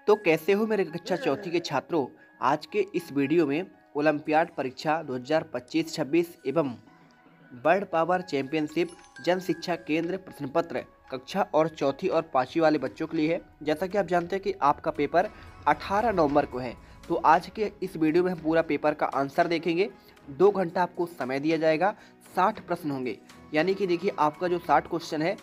तो कैसे हो मेरे कक्षा चौथी के छात्रों। आज के इस वीडियो में ओलंपियाड परीक्षा 2025-26 एवं वर्ल्ड पावर चैंपियनशिप जन शिक्षा केंद्र प्रश्न पत्र कक्षा और चौथी और पाँचवीं वाले बच्चों के लिए है। जैसा कि आप जानते हैं कि आपका पेपर 18 नवंबर को है, तो आज के इस वीडियो में हम पूरा पेपर का आंसर देखेंगे। 2 घंटा आपको समय दिया जाएगा। 60 प्रश्न होंगे, यानी कि देखिए आपका जो 60 क्वेश्चन है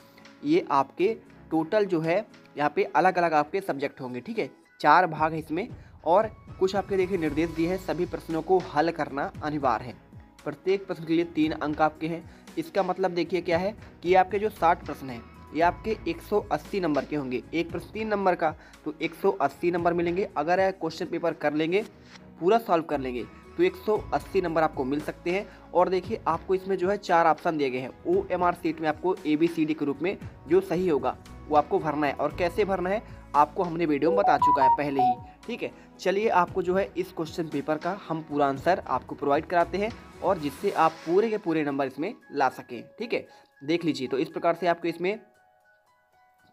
ये आपके टोटल जो है यहाँ पे अलग अलग आपके सब्जेक्ट होंगे। ठीक है, 4 भाग है इसमें और कुछ आपके देखिए निर्देश दिए हैं। सभी प्रश्नों को हल करना अनिवार्य है। प्रत्येक प्रश्न के लिए 3 अंक आपके हैं। इसका मतलब देखिए क्या है कि आपके जो 60 प्रश्न हैं ये आपके 180 नंबर के होंगे। एक प्रश्न 3 नंबर का तो 180 नंबर मिलेंगे। अगर आप क्वेश्चन पेपर कर लेंगे, पूरा सॉल्व कर लेंगे तो 180 नंबर आपको मिल सकते हैं। और देखिए आपको इसमें जो है 4 ऑप्शन दिए गए हैं। OMR सीट में आपको ABCD के रूप में जो सही होगा वो आपको भरना है। और कैसे भरना है आपको हमने वीडियो में बता चुका है पहले ही। ठीक है, चलिए आपको जो है इस क्वेश्चन पेपर का हम पूरा आंसर आपको प्रोवाइड कराते हैं और जिससे आप पूरे के पूरे नंबर इसमें ला सकें। ठीक है, देख लीजिए। तो इस प्रकार से आपको इसमें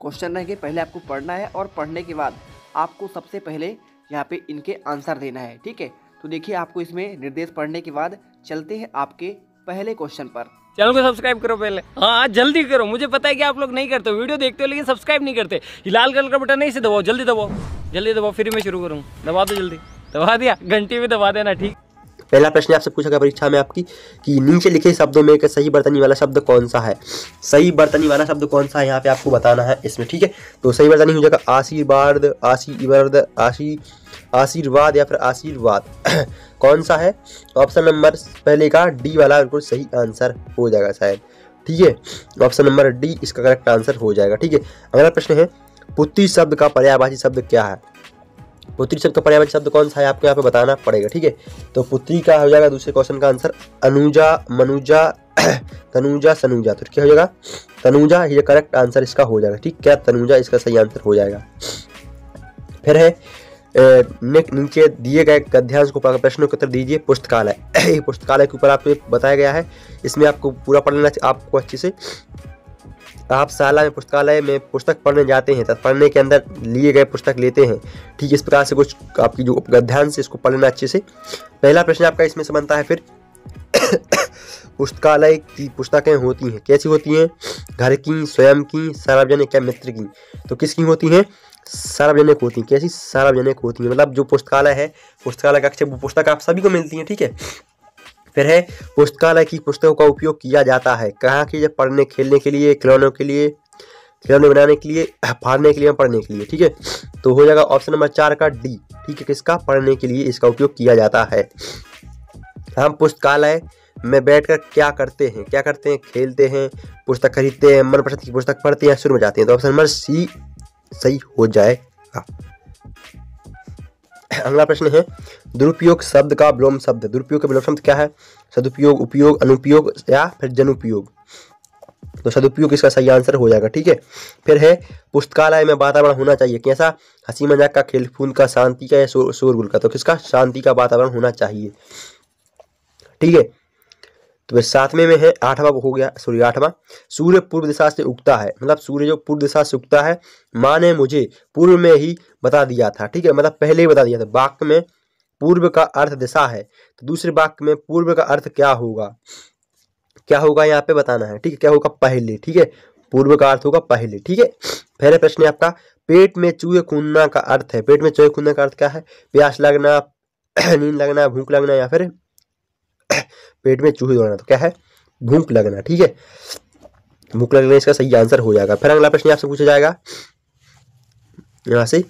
क्वेश्चन रहेंगे। पहले आपको पढ़ना है और पढ़ने के बाद आपको सबसे पहले यहाँ पे इनके आंसर देना है। ठीक है, तो देखिए आपको इसमें निर्देश पढ़ने के बाद चलते हैं आपके पहले क्वेश्चन पर। चैनल को सब्सक्राइब करो पहले। हाँ जल्दी करो, मुझे पता है कि आप लोग नहीं करते हो, वीडियो देखते हो लेकिन सब्सक्राइब नहीं करते। ये लाल कलर का बटन नहीं से दबाओ, जल्दी दबाओ, जल्दी दबाओ, फिर मैं शुरू करूँ। दबा दो जल्दी, दबा दिया, घंटी में दबा देना। ठीक, पहला प्रश्न आपसे पूछा गया परीक्षा में आपकी कि नीचे लिखे शब्दों में एक सही बर्तनी वाला शब्द कौन सा है। सही बर्तनी वाला शब्द कौन सा है यहाँ पे आपको बताना है इसमें। ठीक है, तो सही बर्तनी हो जाएगा आशीर्वाद, आशीर्वाद या फिर आशीर्वाद। कौन सा है? ऑप्शन नंबर पहले का डी वाला बिल्कुल सही आंसर हो जाएगा शायद। ठीक है, ऑप्शन नंबर डी इसका करेक्ट आंसर हो जाएगा। ठीक है, अगला प्रश्न है पुत्री शब्द का पर्यायवाची शब्द क्या है। पुत्री शब्द का पर्यायवाची शब्द कौन सा है आपको यहाँ पे बताना पड़ेगा। ठीक है, तो पुत्री का हो जाएगा दूसरे क्वेश्चन का आंसर अनुजा, मनुजा, तनुजा, सनुजा। तो क्या हो जाएगा? तनुजा, ये करेक्ट आंसर इसका हो जाएगा। ठीक, क्या तनुजा इसका सही आंसर हो जाएगा। फिर है नीचे दिए गए गद्यांश को प्रश्नों के उत्तर दीजिए। पुस्तकालय, पुस्तकालय के ऊपर आपको बताया गया है, इसमें आपको पूरा पढ़ लेना चाहिए आपको अच्छे से। आप शाला में पुस्तकालय में पुस्तक पढ़ने जाते हैं, तब पढ़ने के अंदर लिए गए पुस्तक लेते हैं। ठीक, इस प्रकार से कुछ आपकी जो गद्यांश इसको पढ़ लेना अच्छे से। पहला प्रश्न आपका इसमें से बनता है फिर पुस्तकालय की पुस्तकें होती हैं, कैसी होती हैं? घर की, स्वयं की, सार्वजनिक या मित्र की। तो किसकी होती हैं? सार्वजनिक होती हैं। कैसी? सार्वजनिक होती हैं। मतलब जो पुस्तकालय है, पुस्तकालय कक्ष, वो पुस्तक आप सभी को मिलती हैं। ठीक है, फिर है पुस्तकालय की पुस्तकों का उपयोग किया जाता है कहाँ की? जब पढ़ने, खेलने के लिए, खिलौनों के लिए, खिलौने बनाने के लिए, फाड़ने के लिए, पढ़ने के लिए। ठीक है, तो हो जाएगा ऑप्शन नंबर 4 का डी। ठीक है, किसका? पढ़ने के लिए इसका उपयोग किया जाता है। हम पुस्तकालय में बैठकर क्या करते हैं? क्या करते हैं? खेलते हैं, पुस्तक खरीदते हैं, मनपसंद की पुस्तक पढ़ते हैं, शुरू में जाते हैं। तो ऑप्शन नंबर सी सही हो जाएगा। अगला प्रश्न है दुरुपयोग शब्द का विलोम शब्द। दुरुपयोग का विलोम शब्द क्या है? सदुपयोग, उपयोग, अनुपयोग या फिर जनुपयोग। तो सदुपयोग इसका सही आंसर हो जाएगा। ठीक है, फिर है पुस्तकालय में वातावरण होना चाहिए कैसा? हंसी मजाक का, खेल कूद का, शांति का या शोरगुल का। तो किसका? शांति का वातावरण होना चाहिए। ठीक है, तो फिर 7वें में है 8वां हो गया, सॉरी 8वां। सूर्य पूर्व दिशा से उगता है, मतलब सूर्य जो पूर्व दिशा से उगता है। माँ ने मुझे पूर्व में ही बता दिया था। ठीक है, मतलब पहले ही बता दिया था। वाक्य में पूर्व का अर्थ दिशा है, तो दूसरे वाक्य में पूर्व का अर्थ क्या होगा? क्या होगा यहाँ पे बताना है। ठीक है, क्या होगा? पहले। ठीक है, पूर्व का अर्थ होगा पहले। ठीक है, पहले प्रश्न है आपका पेट में चूहे कूदना का अर्थ है। पेट में चूहे कूदना का अर्थ क्या है? प्यास लगना, नींद लगना, भूख लगना या फिर पेट में चूहे दौड़ना। तो क्या है? भूख लगना। ठीक है, भूख लगना इसका सही आंसर हो जाएगा। फिर अगला प्रश्न आपसे पूछा जाएगा यहाँ से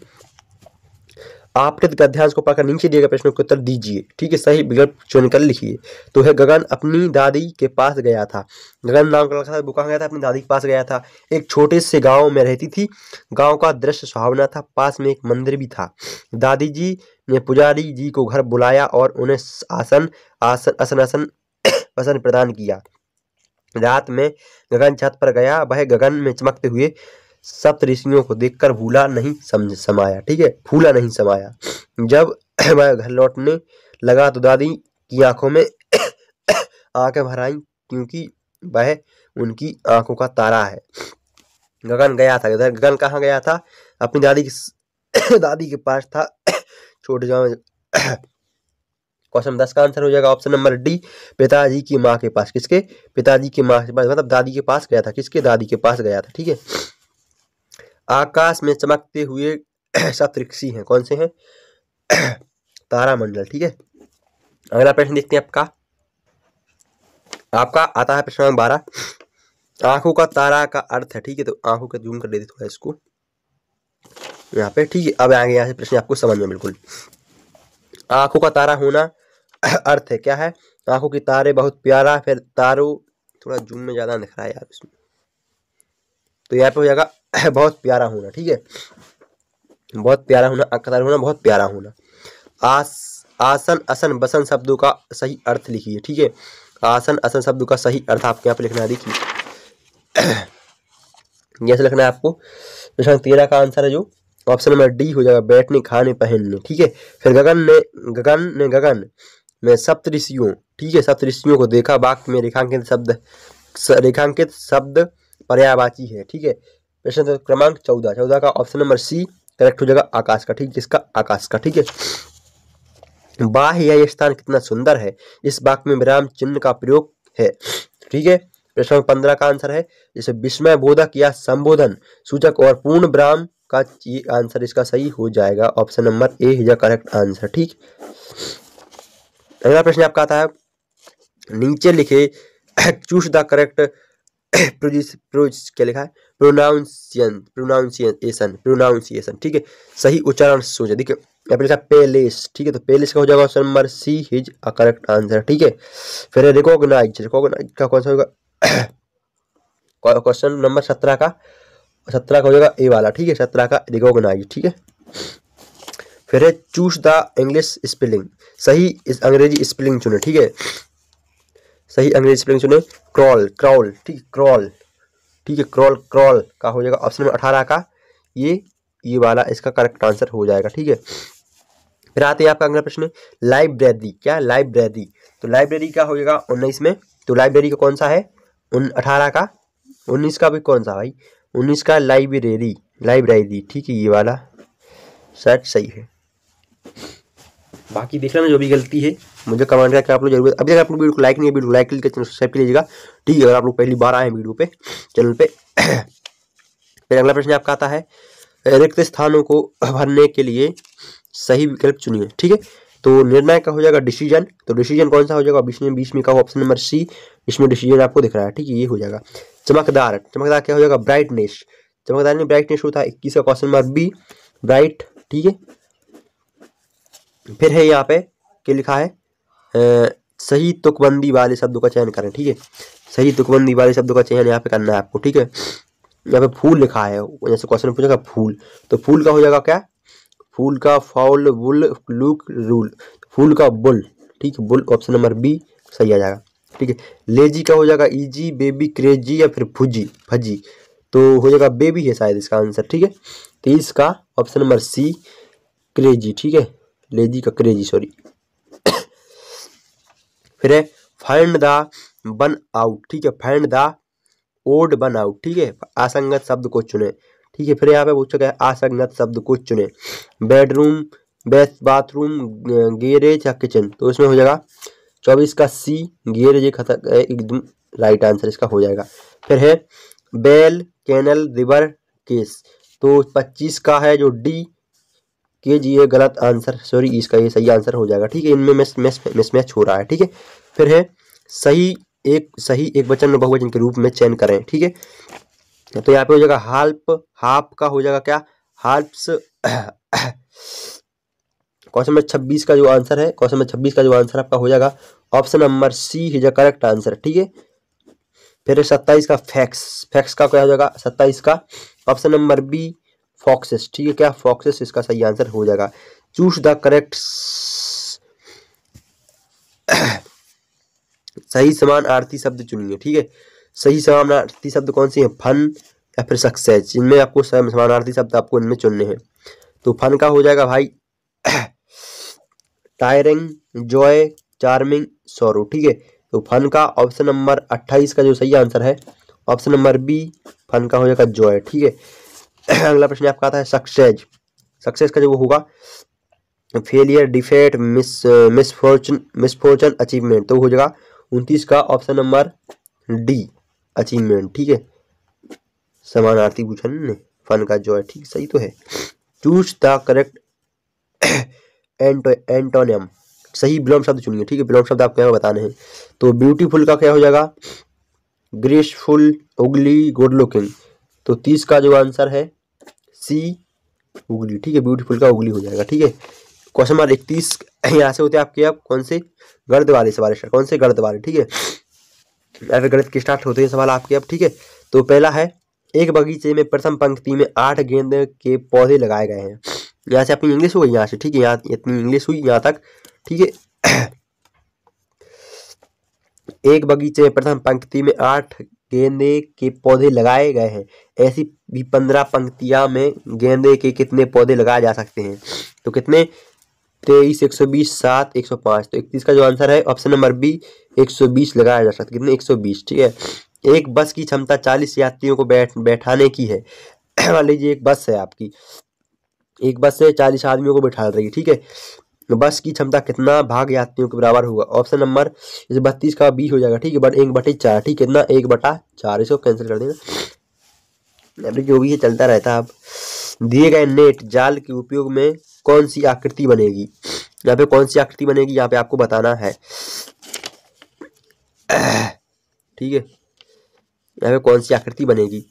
आपकृत गद्यांश को पढ़कर नीचे दिए गए प्रश्नों के उत्तर दीजिए। ठीक है, सही विकल्प चुनकर लिखिए। तो है गगन अपनी दादी के पास गया था। गगन नाम का लड़का था, वो कहाँ गया था? अपनी दादी के पास गया था। एक छोटे से गांव में रहती थी। गांव का दृश्य सुहावना था, पास में एक मंदिर भी था। दादी जी ने पुजारी जी को घर बुलाया और उन्हें आसन प्रदान किया। रात में गगन छत पर गया, वह गगन में चमकते हुए सप्त ऋषियों को देखकर भूला नहीं समाया। ठीक है, फूला नहीं समाया। जब वह घर लौटने लगा तो दादी की आंखों में आंखें भर आईं, क्योंकि वह उनकी आंखों का तारा है। गगन गया था, गगन कहाँ गया था? अपनी दादी दादी के पास था। छोटे गाँव। क्वेश्चन 10 का आंसर हो जाएगा ऑप्शन नंबर डी, पिताजी की माँ के पास। किसके? पिताजी की माँ के पास, मतलब दादी के पास गया था। किसके? दादी के पास गया था। ठीक है। आकाश में चमकते हुए सप्तऋषि हैं, कौन से हैं? तारामंडल। ठीक है। अगला प्रश्न देखते हैं आपका आता है प्रश्न नंबर 12। आंखों का तारा का अर्थ है। ठीक है, तो आंखों का जूम कर देते थोड़ा इसको यहाँ पे। ठीक है, अब आगे यहाँ से प्रश्न आपको समझ में बिल्कुल। आंखों का तारा होना अर्थ है क्या है? आंखों की तारे बहुत प्यारा, फिर तारों, थोड़ा जूम में ज्यादा दिख रहा है यार इसमें, तो यहाँ पे हो जाएगा बहुत प्यारा होना। ठीक है, बहुत प्यारा होना, आंख का तारा होना, बहुत प्यारा होना। आसन, असन, बसन शब्दों का सही अर्थ लिखिए। ठीक है, आसन, असन शब्दों का सही अर्थ आपको यहाँ पे लिखना है। देखिए जैसे लिखना है आपको। प्रश्न 13 का आंसर है जो ऑप्शन नंबर डी हो जाएगा, बैठने, खाने, पहनने। ठीक है। फिर गगन में सप्तऋषियों, ठीक है, सप्तऋषियों को देखा। वाक्य में रेखांकित शब्द पर्यायवाची है। ठीक है। प्रश्न क्रमांक 14 का ऑप्शन नंबर सी करेक्ट हो जाएगा, आकाश का। ठीक, किसका? आकाश का। ठीक है। बाह्य, यह स्थान कितना सुंदर है, इस वाक्य में विराम चिन्ह का प्रयोग है। ठीक है। प्रश्न 15 का आंसर है जैसे विस्मय बोधक या संबोधन सूचक और पूर्ण विराम का, ये आंसर इसका सही हो जाएगा। Option number A is the correct answer. ठीक। अगला प्रश्न आपका आता है, नीचे लिखे चूज द करेक्ट क्या लिखा है? प्रोनाउंसिएशन। ठीक है, सही उच्चारण सोचे। ठीक है, पेलेस। ठीक है, तो पेलेस का हो जाएगा option number C is a correct answer. ठीक है। फिर रिकॉग्नाइज का कौन सा होगा? क्वेश्चन नंबर 17 का हो जाएगा ए वाला। ठीक है, 17 का रिकॉग्नाइज। ठीक है। फिर है चूज द इंग्लिश स्पेलिंग, सही इस अंग्रेजी स्पेलिंग चुने। ठीक है, सही अंग्रेजी स्पेलिंग चुने। क्रॉल। ठीक है, क्रॉल। ठीक है, क्रॉल का हो जाएगा ऑप्शन नंबर 18 का ये वाला इसका करेक्ट आंसर हो जाएगा। ठीक है। फिर आते हैं आपका अगला प्रश्न, लाइब्रेरी। क्या? लाइब्रेरी। तो लाइब्रेरी का हो जाएगा 19 में। तो लाइब्रेरी का कौन सा है? 18 का। 19 का भी कौन सा भाई? 19 का लाइब्रेरी। ठीक है, ये वाला शायद सही है। बाकी देख लेना, जो भी गलती है मुझे कमेंट करके आप लोग जरूर। अभी तक आप लोग वीडियो को लाइक नहीं है, वीडियो को लाइक करके चैनल सब्सक्राइब कर लीजिएगा। ठीक है, अगर आप लोग पहली बार आए हैं वीडियो पे, चैनल पे। फिर अगला प्रश्न आपका आता है, रिक्त स्थानों को भरने के लिए सही विकल्प चुनिए। ठीक है, तो निर्णय का हो जाएगा डिसीजन। तो डिसीजन कौन सा हो जाएगा? 20 में का ऑप्शन नंबर सी, इसमें डिसीजन आपको दिख रहा है। ठीक है, ये हो जाएगा। चमकदार क्या हो जाएगा? ब्राइटनेस। चमकदार में ब्राइटनेस होता है। 21 का क्वेश्चन नंबर बी, ब्राइट। ठीक है। फिर है यहाँ पे क्या लिखा है? सही तुकबंदी वाले शब्दों का चयन करें। ठीक है, सही तुकबंदी वाले शब्दों का चयन यहाँ पे करना है आपको। ठीक है, यहाँ पे फूल लिखा है, जैसे क्वेश्चन पूछेगा फूल, तो फूल का हो जाएगा क्या? फूल का फाउल, वुल, लुक, रूल। फूल का बुल। ठीक है, बुल ऑप्शन नंबर बी सही आ जाएगा। ठीक है। लेजी का हो जाएगा इजी, बेबी, क्रेजी या फिर फजी। तो हो जाएगा बेबी है शायद इसका आंसर। ठीक है, 23 का ऑप्शन नंबर सी, क्रेजी। ठीक है, लेजी का क्रेजी, सॉरी। फिर है फाइंड द वन आउट। ठीक है, find the odd one out. ठीक है, असंगत शब्द को चुने। ठीक है, फिर यहाँ पे पूछा गया असंगत शब्द को चुने। बेडरूम, बाथरूम, गैरेज या किचन। तो इसमें हो जाएगा 24 का सी, गैरेज एकदम राइट आंसर इसका हो जाएगा। फिर है बेल, कैनल, रिवर, केस। तो 25 का है जो डी, के जी, ये गलत आंसर, सॉरी, इसका ये सही आंसर हो जाएगा। ठीक है, इनमें मिसमैच हो रहा है। ठीक है। फिर है सही एक वचन में बहुवचन के रूप में चयन करें। ठीक है, तो यहाँ पे हो जाएगा हाफ का हो जाएगा क्या? हाल्प्स। क्वेश्चन नंबर 26 का जो आंसर है, आपका हो जाएगा option number C is the correct answer. ठीक है। फिर 27 का फैक्स का क्या हो जाएगा? 27 का ऑप्शन नंबर बी, फॉक्सेस। ठीक है, क्या? फॉक्सेस इसका सही आंसर हो जाएगा। चूज द करेक्ट, सही समानार्थी शब्द चुनिए। ठीक है, सही समानार्थी शब्द कौन सी है? फन या फिर सक्सेस। इनमें आपको समानार्थी शब्द आपको इनमें चुनने हैं। तो फन का हो जाएगा भाई टायरिंग, जॉय, चार्मिंग, सोरो। ठीक है, तो फन का ऑप्शन नंबर 28 का जो सही आंसर है ऑप्शन नंबर बी, फन का हो जाएगा जॉय। ठीक है। अगला प्रश्न आपका आता है सक्सेस। सक्सेस का जो वो होगा फेलियर, डिफेट, मिसफॉर्चून, अचीवमेंट, तो हो जाएगा 29 का ऑप्शन नंबर डी, अचीवमेंट। ठीक है, समानार्थी पूछा ने, फन का जॉय, ठीक सही तो है। चूज द करेक्ट एंटोनियम, सही विलोम शब्द चुनिए। ठीक है, विलोम शब्द आपको यहाँ बताने हैं। तो ब्यूटीफुल का क्या हो जाएगा, ग्रेसफुल, उगली, गुड लुकिंग। तो 30 का जो आंसर है सी, उगली। ठीक है, ब्यूटीफुल का उगली हो जाएगा। ठीक है, क्वेश्चन नंबर 31 यहाँ से होते हैं आपके, अब कौन से गणित वाले सवाल, कौन से गणित वाले। ठीक है, ऐसे गणित के स्टार्ट होते हैं सवाल आपके अब। ठीक है, तो पहला है, एक बगीचे में प्रथम पंक्ति में 8 गेंद के पौधे लगाए गए हैं। यहाँ से अपनी इंग्लिश हो गई यहाँ से। ठीक है, यहाँ इतनी इंग्लिश हुई यहाँ तक। ठीक है, एक बगीचे में प्रथम पंक्ति में 8 गेंदे के पौधे लगाए गए हैं। ऐसी भी 15 पंक्तियां में गेंदे के कितने पौधे लगाए जा सकते हैं। तो कितने, 23, 120, 7, 105। तो 31 का जो आंसर है ऑप्शन नंबर बी, 120 लगाया जा सकता है। कितने, 120। ठीक है, एक बस की क्षमता 40 यात्रियों को बैठाने की है। मान लीजिए एक बस है आपकी, एक बस से 40 आदमियों को बैठा रही है। ठीक है, बस की क्षमता कितना भाग यात्रियों के बराबर होगा। ऑप्शन नंबर जैसे 32 का बी हो जाएगा। ठीक है, बट 1/4। ठीक है, कितना, 1/4। इसको कैंसिल कर देना, जो भी है चलता रहता है। अब दिए गए नेट जाल के उपयोग में कौन सी आकृति बनेगी। यहाँ पे कौन सी आकृति बनेगी यहाँ पे आपको बताना है। ठीक है, यहाँ पे कौन सी आकृति बनेगी,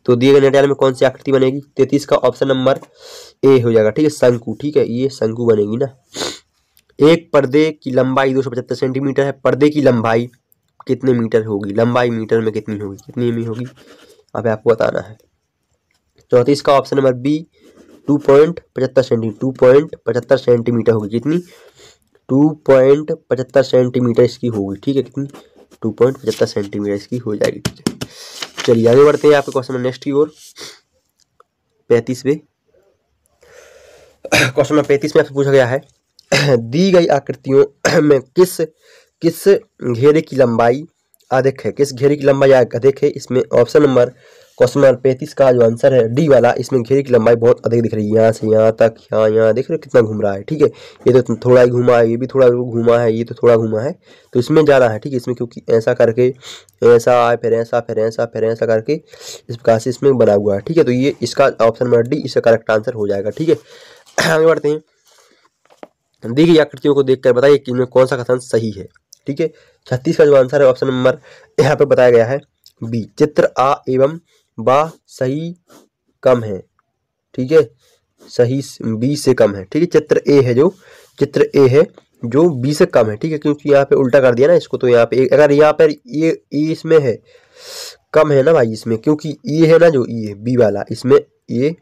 तो दिए गए नेट जाल में कौन सी आकृति बनेगी। 33 का ऑप्शन नंबर ए हो जाएगा। ठीक है, शंकु। ठीक है, ये शंकु बनेगी ना। एक पर्दे की लंबाई 275 सेंटीमीटर है। पर्दे की लंबाई कितने मीटर होगी, लंबाई मीटर में कितनी होगी, कितनी में होगी, यहाँ पे आपको बताना है। 34 का option number B, 2.75 centimetre, 2.75 centimetre होगी। कितनी, 2.75 सेंटीमीटर इसकी होगी। ठीक है, कितनी, 2.75 सेंटीमीटर इसकी हो जाएगी। ठीक है, चलिए आगे बढ़ते हैं आपके क्वेश्चन नेक्स्ट की ओर। 35वें क्वेश्चन नंबर 35 में आपसे पूछा गया है, दी गई आकृतियों में किस घेरे की लंबाई अधिक है, किस घेरे की लंबाई अधिक है। इसमें ऑप्शन नंबर क्वेश्चन नंबर 35 का जो आंसर है डी वाला, इसमें घेरे की लंबाई बहुत अधिक दिख रही है। यहाँ से यहाँ तक, यहाँ देख रहे हो कितना घूम रहा है। ठीक है, ये तो थोड़ा ही घूमा है, ये भी थोड़ा घूमा है, ये तो थोड़ा घूमा है, तो इसमें ज़्यादा है। ठीक है, इसमें क्योंकि ऐसा करके ऐसा आए, फिर ऐसा, फिर ऐसा, फिर ऐसा करके इस प्रकार से इसमें बना हुआ है। ठीक है, तो ये इसका ऑप्शन नंबर डी इसका करेक्ट आंसर हो जाएगा। ठीक है, आगे बढ़ते हैं। दी गई आकृतियों को देखकर बताइए कि इनमें कौन सा कथन सही है। ठीक है, 36 का जो आंसर है ऑप्शन नंबर यहाँ पे बताया गया है बी, चित्र आ एवं बा सही कम है। ठीक है, सही बी से कम है। ठीक है, चित्र ए है जो बी से कम है। ठीक है, क्योंकि यहाँ पे उल्टा कर दिया ना इसको, तो यहाँ पे अगर यहाँ पर ये इसमें है कम है ना भाई, इसमें क्योंकि ये है ना, जो ये बी वाला, इसमें ये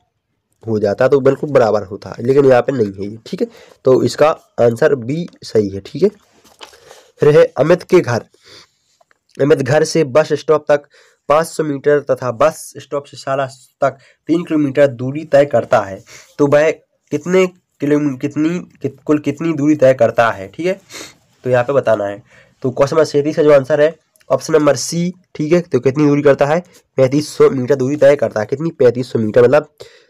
हो जाता तो बिल्कुल बराबर होता, लेकिन यहाँ पे नहीं है ये। ठीक है, तो इसका आंसर बी सही है। ठीक है, फिर है अमित के घर। अमित घर से बस स्टॉप तक 500 मीटर तथा बस स्टॉप से शाला तक 3 किलोमीटर दूरी तय करता है। तो वह कुल कितनी दूरी तय करता है। ठीक है, तो यहाँ पे बताना है। तो क्वेश्चन नंबर 37 का जो आंसर है ऑप्शन नंबर सी। ठीक है, तो कितनी दूरी करता है, 3500 मीटर दूरी तय करता है। कितनी, 3500 मीटर, मतलब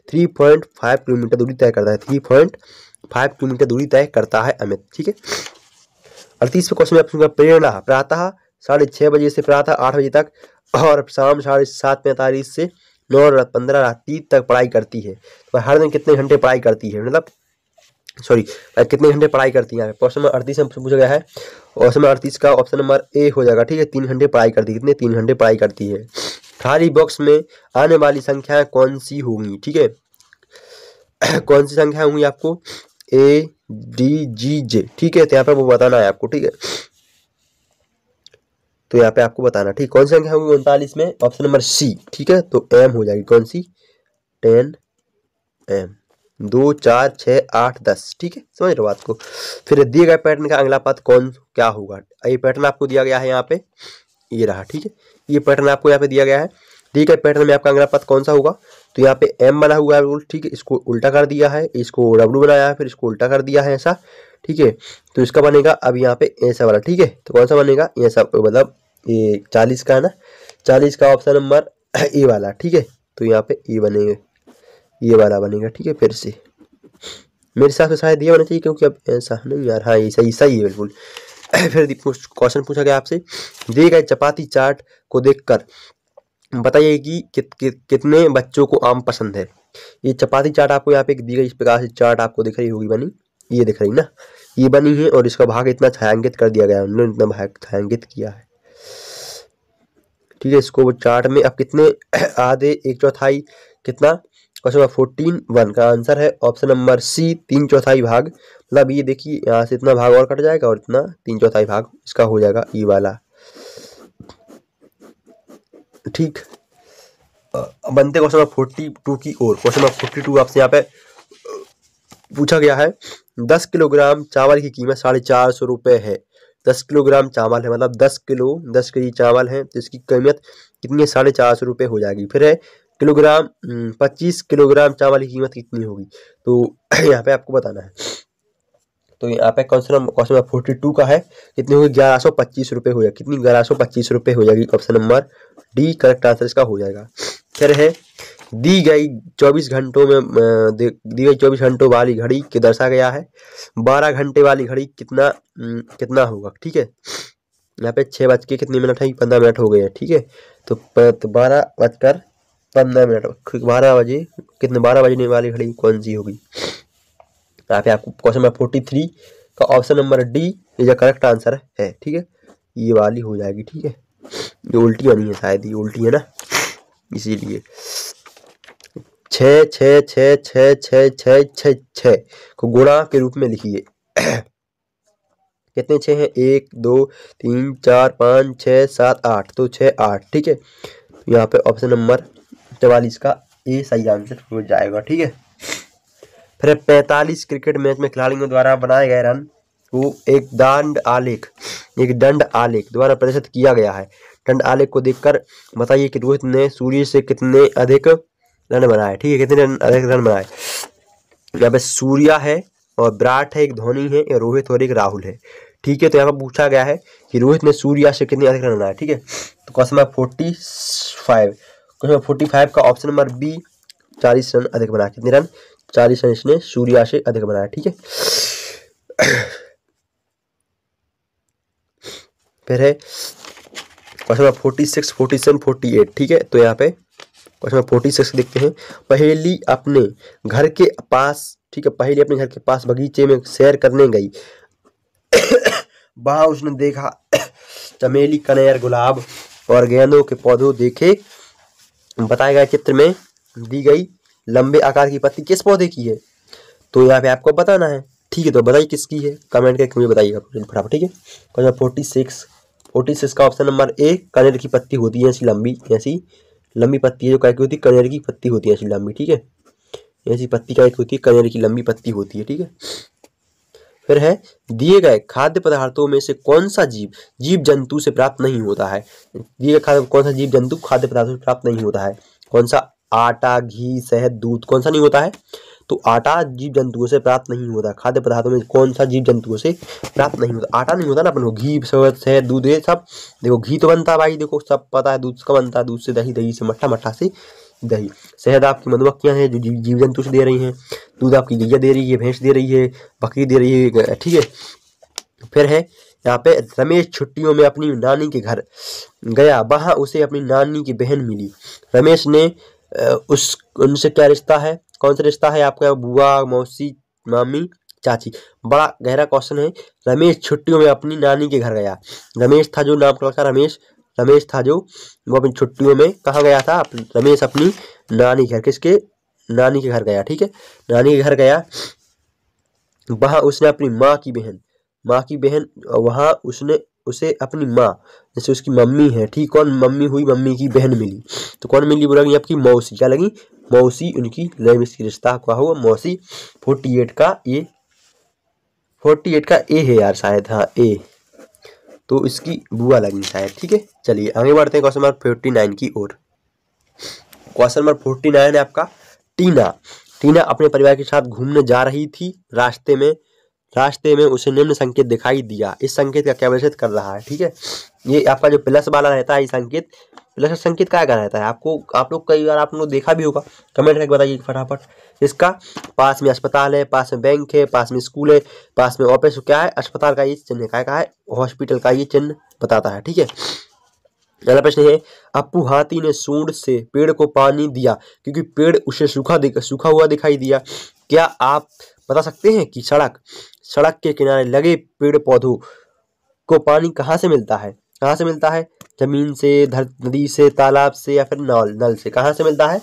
3.5 किलोमीटर दूरी तय करता है। 3.5 किलोमीटर दूरी तय करता है अमित। ठीक है, 38वें क्वेश्चन में पूछूंगा, प्रेरणा प्रातः 6:30 बजे से प्रातः 8 बजे तक और शाम 7:45 से 9:15 रात्रि तक पढ़ाई करती है। तो हर दिन कितने घंटे पढ़ाई करती है, मतलब कितने घंटे पढ़ाई करती है। क्वेश्चन नंबर 38 में पूछा गया है, क्वेश्चन नंबर 38 का ऑप्शन नंबर ए हो जाएगा। ठीक है, 3 घंटे पढ़ाई करती है। कितने, 3 घंटे पढ़ाई करती है। खाली बॉक्स में आने वाली संख्याएं कौन सी होंगी। ठीक है, कौन सी संख्या होंगी आपको, ए डी जी जे। ठीक है, तो यहाँ पर वो बताना है आपको। ठीक है, तो यहाँ पे आपको बताना, ठीक, कौन सी संख्या होगी 39 में, ऑप्शन नंबर सी। ठीक है, तो एम हो जाएगी, कौन सी, 10 एम, 2 4 6 8 10। ठीक है, समझ रहे हो बात को। फिर दिए गए पैटर्न का अगला पद क्या होगा। ये पैटर्न आपको दिया गया है यहाँ पे, ये रहा। ठीक है, ये पैटर्न आपको यहाँ पे दिया गया है। दिए गए पैटर्न में आपका अगला पद कौन सा होगा, तो यहाँ पे एम बना हुआ है। ठीक है, इसको उल्टा कर दिया है, इसको डब्ल्यू बनाया है, फिर इसको उल्टा कर दिया है ऐसा। ठीक है, तो इसका बनेगा अब यहाँ पे ऐसा वाला। ठीक है, तो कौन सा बनेगा, ऐसा, मतलब ये 40 का है ना, 40 का ऑप्शन नंबर ए वाला। ठीक है, तो यहाँ पे ए बनेंगे, ये वाला बनेगा, ठीक है। फिर से मेरे हिसाब से शायद ये होना चाहिए, क्योंकि अब ऐसा नहीं यार, हाँ ये सही सही है बिल्कुल। फिर क्वेश्चन पूछा गया आपसे, दिए गए चपाती चार्ट को देखकर बताइए कि कितने बच्चों को आम पसंद है। ये चपाती चार्ट आपको यहाँ पे दी गई, इस प्रकार से चार्ट आपको दिख रही होगी बनी, ये दिख रही ना, ये बनी है और इसका भाग इतना छायांकित कर दिया गया है, उन्होंने इतना भाग छायांकित किया है, ठीक है। इसको वो चार्ट में अब कितने आधे, एक चौथाई, कितना, क्वेश्चन नंबर 14(1) का आंसर है ऑप्शन नंबर सी, 3/4 भाग। मतलब ये देखिए यहाँ से इतना भाग और कट जाएगा और इतना 3/4 भाग इसका हो जाएगा, ये वाला, ठीक। बनते क्वेश्चन नंबर 42 की ओर। क्वेश्चन नंबर 42 आपसे यहाँ पे पूछा गया है, 10 किलोग्राम चावल की कीमत 450 रुपये है। 10 किलोग्राम चावल है, मतलब 10 केजी चावल है, तो इसकी कीमत कितनी है, 450 रुपये हो जाएगी। फिर है किलोग्राम 25 किलोग्राम चावल की कीमत कितनी होगी, तो यहाँ पे आपको बताना है। तो यहाँ पे क्वेश्चन नंबर 42 का है, कितनी होगी, 1125 रुपये हो जाएगी। कितनी, 1125 रुपये हो जाएगी, option number D correct answer इसका हो जाएगा। फिर है दी गई 24 घंटों वाली घड़ी के दर्शा गया है, 12 घंटे वाली घड़ी कितना होगा, ठीक है। यहाँ पे 6 बज के कितने मिनट है, 15 मिनट हो गए हैं, ठीक है। तो 12:15, 12 बजे कितने, 12 बजने वाली घड़ी कौन सी होगी। यहाँ पे आपको क्वेश्चन नंबर 43 का ऑप्शन नंबर डी ये जो करेक्ट आंसर है, ठीक है, ये वाली हो जाएगी, ठीक है। ये उल्टी बनी है, शायद ये उल्टी है ना, इसीलिए 6 6 6 6 6 6 6 6 को गुणा के रूप में लिखिए। कितने 6 हैं, 1 2 3 4 5 6 7 8, तो 6 8, ठीक है। यहाँ पे ऑप्शन नंबर 44 का ए सही आंसर हो जाएगा, ठीक है। फिर 45 क्रिकेट मैच में खिलाड़ियों द्वारा बनाए गए रन को एक दंड आलेख द्वारा प्रदर्शित किया गया है। दंड आलेख को देखकर बताइए कि रोहित ने सूर्य से कितने अधिक रन बनाए, ठीक है, कितने अधिक रन बनाए। यहाँ पे सूर्या है और विराट है, एक धोनी है, एक रोहित और एक राहुल है, ठीक है। तो यहाँ पर पूछा गया है कि रोहित ने सूर्या से कितने अधिक रन बनाए, ठीक है। तो क्वेश्चन नंबर 45 का ऑप्शन नंबर बी 40 रन अधिक बनाया। कितने रन, 40 रन इसने सूर्या से अधिक बनाया, ठीक है। फिर है क्वेश्चन नंबर 46 47 48, ठीक है। तो यहाँ पे क्वेश्चन नंबर 46 देखते हैं, पहेली अपने घर के पास, ठीक है, पहेली अपने घर के पास बगीचे में सैर करने गई, वहां उसने देखा चमेली, कनेर, गुलाब और गेंदों के पौधों देखे। बताए गए चित्र में दी गई लंबे आकार की पत्ती किस पौधे की है, तो यहाँ पे आपको बताना है, ठीक है। तो बताइए किसकी है, कमेंट करके मुझे बताइएगा फटाफट, ठीक है। क्वेश्चन 46 का ऑप्शन नंबर ए, कनेर की पत्ती होती है, ऐसी लंबी पत्ती है जो क्या होती है, कनेर की पत्ती होती है, ऐसी लंबी, ठीक है। ऐसी पत्ती क्या होती है, कनेर की लंबी पत्ती होती है, ठीक है। फिर है दिए गए खाद्य पदार्थों में से कौन सा जीव जंतु से प्राप्त नहीं होता है। दिए गए कौन सा जीव जंतु खाद्य पदार्थों से प्राप्त नहीं होता है, कौन सा, आटा, घी, शहद, दूध, कौन सा नहीं होता है, तो आटा जीव जंतुओं से प्राप्त नहीं होता। खाद्य पदार्थों में कौन सा जीव जंतुओं से प्राप्त नहीं होता, आटा नहीं होता ना, अपन को घी, शहद, दूध, ये सब, देखो घी तो बनता है भाई, देखो सब पता है, दूध का बनता है, दूध से दही, दही से मट्ठा, मट्ठा से दही, शहद आपकी मधुमक्खियां हैं जो जीव जंतु से दे रही हैं, दूध आपकी गैया दे रही है, भैंस दे रही है, बकरी दे रही है, ठीक है। फिर है यहाँ पे रमेश छुट्टियों में अपनी नानी के घर गया, वहां उसे अपनी नानी की बहन मिली। रमेश ने उनसे क्या रिश्ता है, कौन सा रिश्ता है आपका, बुआ, मौसी, मामी, चाची। बड़ा गहरा क्वेश्चन है। रमेश छुट्टियों में अपनी नानी के घर गया, रमेश था जो नाम का रमेश था जो वो अपनी छुट्टियों में कहाँ गया था, रमेश अपनी नानी घर, किसके, नानी के घर गया, ठीक है, नानी के घर गया। वहां उसने अपनी माँ की बहन वहां उसने उसे अपनी माँ, जैसे उसकी मम्मी है, ठीक, कौन मम्मी हुई, मम्मी की बहन मिली, तो कौन मिली, बुरा लगी आपकी मौसी, क्या लगी, मौसी, उनकी रमेश की रिश्ता क्या हुआ, मौसी। 48 का ए है यार शायद, हाँ ए, तो इसकी बुआ लगी शायद, ठीक है। चलिए आगे बढ़ते हैं क्वेश्चन नंबर 49 की ओर। क्वेश्चन नंबर 49 है आपका, टीना अपने परिवार के साथ घूमने जा रही थी, रास्ते में उसे निम्न संकेत दिखाई दिया, इस संकेत का क्या प्रदर्शित कर रहा है, ठीक है। ये आपका जो प्लस वाला रहता है, ये संकेत प्लस संकेत क्या रहता है आपको, आप लोग कई बार आप लोग देखा भी होगा, कमेंट करके बताइए फटाफट। इसका पास में अस्पताल है, पास में बैंक है, पास में स्कूल है, पास में ऑफिस, क्या है, अस्पताल का ये चिन्ह का है, हॉस्पिटल का ये चिन्ह बताता है, ठीक है। अगला प्रश्न है, अप्पू हाथी ने सूंड से पेड़ को पानी दिया क्योंकि पेड़ उसे सूखा हुआ दिखाई दिया। क्या आप बता सकते हैं कि सड़क के किनारे लगे पेड़ पौधों को पानी कहाँ से मिलता है? कहाँ से मिलता है? जमीन से, नदी से, तालाब से या फिर नल से? कहाँ से मिलता है?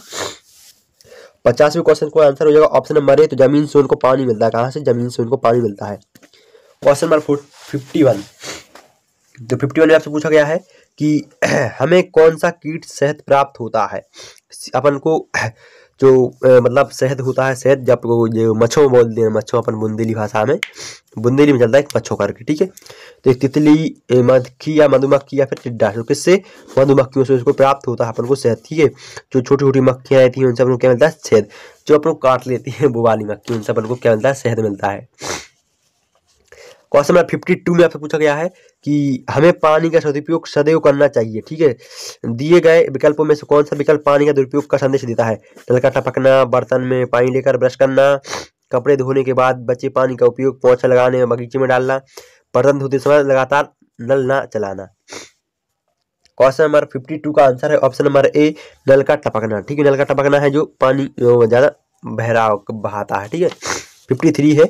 50वें क्वेश्चन को आंसर हो जाएगा ऑप्शन नंबर ए, तो जमीन से उनको पानी मिलता है। कहाँ से? जमीन से उनको पानी मिलता है। क्वेश्चन नंबर 51, तो 51 में आपसे पूछा गया है कि हमें कौन सा कीट शहद प्राप्त होता है? अपन को जो मतलब शहद होता है, शहद जब जो मच्छों बोलते हैं, मच्छों अपन बुंदेली भाषा में, बुंदेली में चलता है मच्छों करके, ठीक है। तो एक तितली, मधुमक्खी या मधुमक्खी या फिर टिड्डा, तो किससे? मधुमक्खियों से उसको प्राप्त होता है अपन को शहद, ठीक है। जो छोटी छोटी मक्खियाँ रहती हैं उनसे अपन को क्या मिलता है? शहद। जो अपन को काट लेती है वो वाली मक्खी, उनसे अपन को क्या मिलता है? शहद मिलता है। क्वेश्चन नंबर 52 में आपसे पूछा गया है कि हमें पानी का सदुपयोग सदैव करना चाहिए, ठीक है। दिए गए विकल्पों में से कौन सा विकल्प पानी का दुरुपयोग का संदेश देता है? नल का टपकना, बर्तन में पानी लेकर ब्रश करना, कपड़े धोने के बाद बचे पानी का उपयोग पोंछा लगाने में बगीचे में डालना, बर्तन धोते समय लगातार नल ना चलाना। क्वेश्चन नंबर 52 का आंसर है ऑप्शन नंबर ए, नल का टपकना, ठीक है। नल का टपकना है जो पानी ज्यादा बहराव बहाता है, ठीक है। 53 है,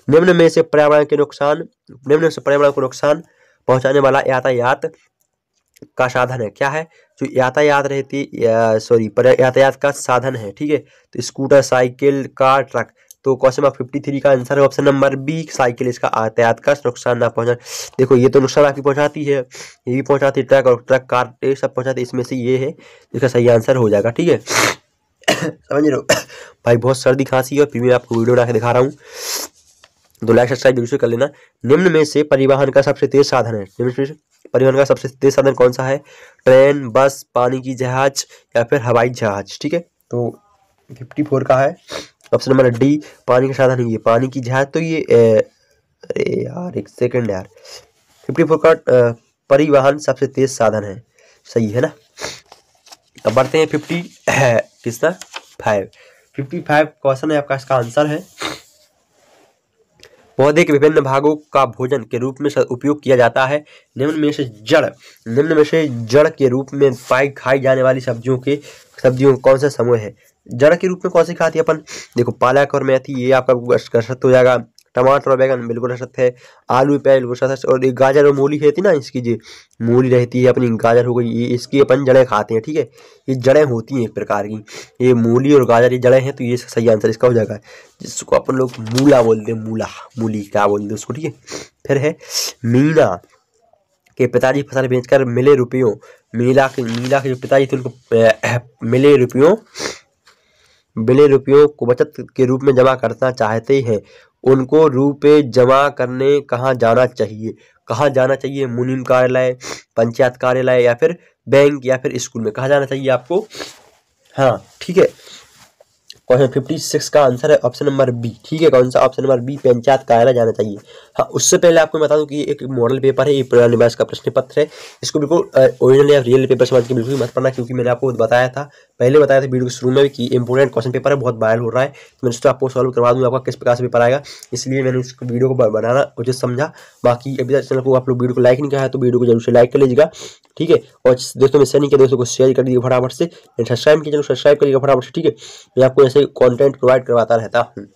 निम्न में से पर्यावरण को नुकसान पहुंचाने वाला यातायात का साधन है, क्या है? जो यातायात यातायात का साधन है, ठीक है। तो स्कूटर, साइकिल, कार, ट्रक। तो क्वेश्चन नंबर 53 का आंसर है ऑप्शन नंबर बी, साइकिल इसका यातायात का नुकसान ना पहुंचा। देखो ये तो नुकसान आपकी पहुंचाती है, ये भी पहुंचाती है, ट्रक और ट्रक, कार, ये सब पहुंचाती है, इसमें से ये है इसका सही आंसर हो जाएगा, ठीक है। समझ रहे हो भाई, बहुत सर्दी खांसी है और फिर भी आपको वीडियो बना के दिखा रहा हूँ, तो लाइक सब्सक्राइब जरूर से कर लेना। निम्न में से परिवहन का सबसे तेज साधन है, निम्न में से परिवहन का सबसे तेज साधन कौन सा है? ट्रेन, बस, पानी की जहाज या फिर हवाई जहाज, ठीक है। तो 54 का है ऑप्शन नंबर डी, पानी का साधन है ये पानी की जहाज। तो ये अरे यार एक सेकंड यार, 54 का परिवहन सबसे तेज साधन है, सही है ना। अब बढ़ते हैं 55 क्वेश्चन है आपका, इसका आंसर है पौधे के विभिन्न भागों का भोजन के रूप में उपयोग किया जाता है। निम्न में से जड़ के रूप में खाई जाने वाली सब्जियों का कौन सा समूह है? जड़ के रूप में कौन सी खाती है अपन? देखो पालक और मेथी ये आपका कसरत हो जाएगा, टमाटर और बैगन बिल्कुल रसत है, आलू प्याज बिल्कुल रसत, और एक गाजर और मूली रहती है ना, इसकी जो मूली रहती है अपनी, गाजर हो गई, ये इसकी अपन जड़ें खाते हैं, ठीक है। ये जड़ें होती हैं एक प्रकार की, ये मूली और गाजर ये जड़ें हैं, तो ये सही आंसर इसका हो जाएगा, जिसको अपन लोग मूला बोलते हैं, मूली क्या बोलते हैं उसको, ठीक है। फिर है मीना के पिताजी फसल बेचकर मिले रुपयों, मीला के जो पिताजी थे उनको मिले रुपयों को बचत के रूप में जमा करना चाहते हैं, उनको रुपए जमा करने कहाँ जाना चाहिए? मुनीम कार्यालय, पंचायत कार्यालय या फिर बैंक या फिर स्कूल में? कहाँ जाना चाहिए आपको? हाँ ठीक है, क्वेश्चन 56 का आंसर है ऑप्शन नंबर बी, ठीक है। कौन सा? ऑप्शन नंबर बी, पंचायत कार्यालय जाना चाहिए। हाँ, उससे पहले आपको बता दूं कि ये एक मॉडल पेपर है, ये पुनर्निवास का प्रश्न पत्र है, इसको बिल्कुल ओरिजिनल या रियल पेपर समझ के बिल्कुल मत पढ़ना, क्योंकि मैंने आपको बताया था वीडियो के शुरू में भी कि इंपोर्टेंट क्वेश्चन पेपर है, बहुत वायरल हो रहा है, तो मैंने आपको सॉल्व करवा दूंगा आपका किस प्रकार से पेपर आएगा, इसलिए मैंने इस वीडियो को बनाना उचित समझा। बाकी अभी तक चैनल को आप लोग वीडियो को लाइक नहीं किया है तो वीडियो को जरूर से लाइक कर लीजिएगा, ठीक है। और दोस्तों में शेयर नहीं किया, दोस्तों को शेयर कर दीजिए फटाफट से, सब्सक्राइब किया चैनल सब्सक्राइब करिएगा फटाफट से, ठीक है। मैं आपको ऐसे कंटेंट प्रोवाइड करवाता रहता हूँ।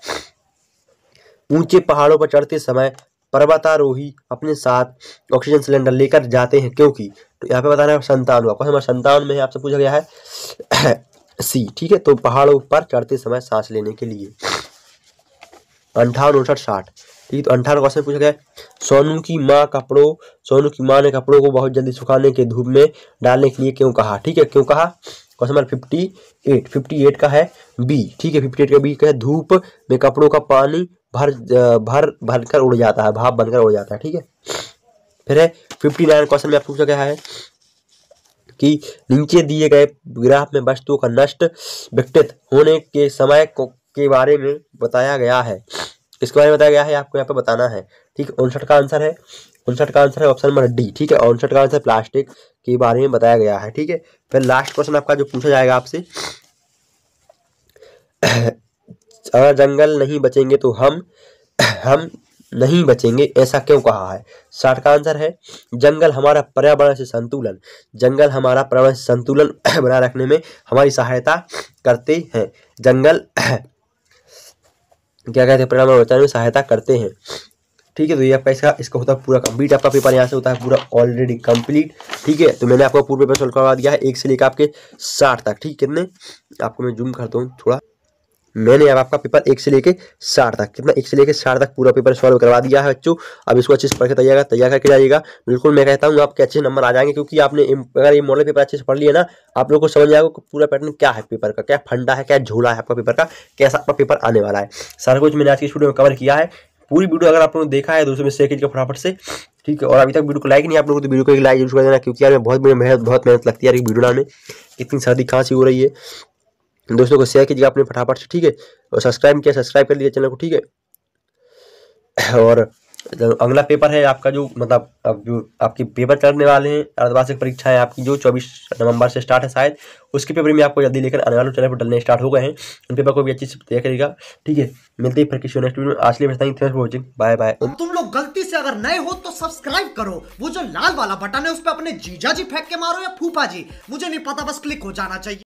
ऊंचे पहाड़ों पर चढ़ते समय पर्वतारोही अपने साथ ऑक्सीजन सिलेंडर लेकर जाते हैं क्योंकि? तो यहाँ पे बताना है 57 में आपसे पूछा गया है सी, ठीक है। तो पहाड़ों पर चढ़ते समय सांस लेने के लिए। 58, 59, 60, ठीक है। तो 58 क्वेश्चन पूछा गया है सोनू की माँ ने कपड़ों को बहुत जल्दी सुखाने के धूप में डालने के लिए क्यों कहा? ठीक है, क्यों कहा? क्वेश्चन नंबर 58 का है बी, ठीक है। 58 का बी का है धूप में कपड़ों का पानी भरकर उड़ जाता है, भाप बनकर उड़ जाता है, ठीक है। फिर है 59 क्वेश्चन में आपको पूछा गया है कि नीचे दिए गए ग्राफ में वस्तुओं का नष्ट विघटित होने के समय के बारे में बताया गया है, इसके बारे में बताया गया है, आपको यहाँ पे बताना है, ठीक है। 59 का आंसर है 59 का आंसर है ऑप्शन नंबर डी, ठीक है। 59 का आंसर प्लास्टिक के बारे में बताया गया है, ठीक है। फिर लास्ट क्वेश्चन आपका जो पूछा जाएगा आपसे, अगर जंगल नहीं बचेंगे तो हम नहीं बचेंगे, ऐसा क्यों कहा है? 60 का आंसर है जंगल हमारा पर्यावरण से संतुलन बनाए रखने में हमारी सहायता करते हैं। जंगल क्या कहते हैं, पर्यावरण बचाने में सहायता करते हैं, ठीक है। तो ये आपका इसका होता है पूरा कंप्लीट, आपका पेपर यहाँ से होता है पूरा ऑलरेडी कंप्लीट, ठीक है। तो मैंने आपको पूरा पेपर सॉल्व करवा दिया है 1 से लेकर आपके 60 तक, ठीक। कितने आपको मैं जूम करता हूँ थोड़ा, मैंने अब आपका पेपर 1 से लेके 60 तक, कितना 1 से लेके 60 तक पूरा पेपर सॉल्व करवा दिया है बच्चों। अब इसको अच्छे से पढ़ के तैयार करके जाइएगा। बिल्कुल मैं कहता हूँ आपके अच्छे नंबर आ जाएंगे, क्योंकि आपने अगर ये मॉडल पेपर अच्छे से पढ़ लिया ना, आप लोगों को समझ जाएगा कि पूरा पैटर्न क्या है पेपर का, क्या फंडा है, क्या झोला है आपका पेपर का, कैसा आपका पेपर आने वाला है। सारा कुछ मैंने आज की वीडियो में कवर किया है। पूरी वीडियो अगर आप लोगों ने देखा है दोस्तों में शेयर कीजिएगा फटाफट से, ठीक है। और अभी तक वीडियो को लाइक नहीं आप लोगों को, तो वीडियो को एक लाइक जरूर कर देना, क्योंकि यार बहुत मेहनत लगती है यार वीडियो डालने, इतनी सर्दी खांसी हो रही है। दोस्तों को शेयर कीजिएगा अपने फटाफट से, ठीक है। और सब्सक्राइब कर लीजिए चैनल को, ठीक है। और अगला पेपर है आपका जो मतलब अब जो आपके पेपर चलने वाले हैं, अर्धवार्षिक परीक्षा है आपकी जो 24 नवंबर से स्टार्ट है शायद, उसके पेपर में आपको जल्दी लेकर आने वाले चैनल पर डलने स्टार्ट हो गए हैं। उन पेपर को भी अच्छी से तैयार करिएगा, ठीक है। मिलते ही फिर किसी नेक्स्ट वीडियो में। आज के लिए thanks for watching, bye bye. तुम लोग गलती से अगर नए हो तो सब्सक्राइब करो, वो जो लाल वाला बटन है उस पर अपने जीजा जी फेंक के मारो या फूफा जी, मुझे नहीं पता, बस क्लिक हो जाना चाहिए।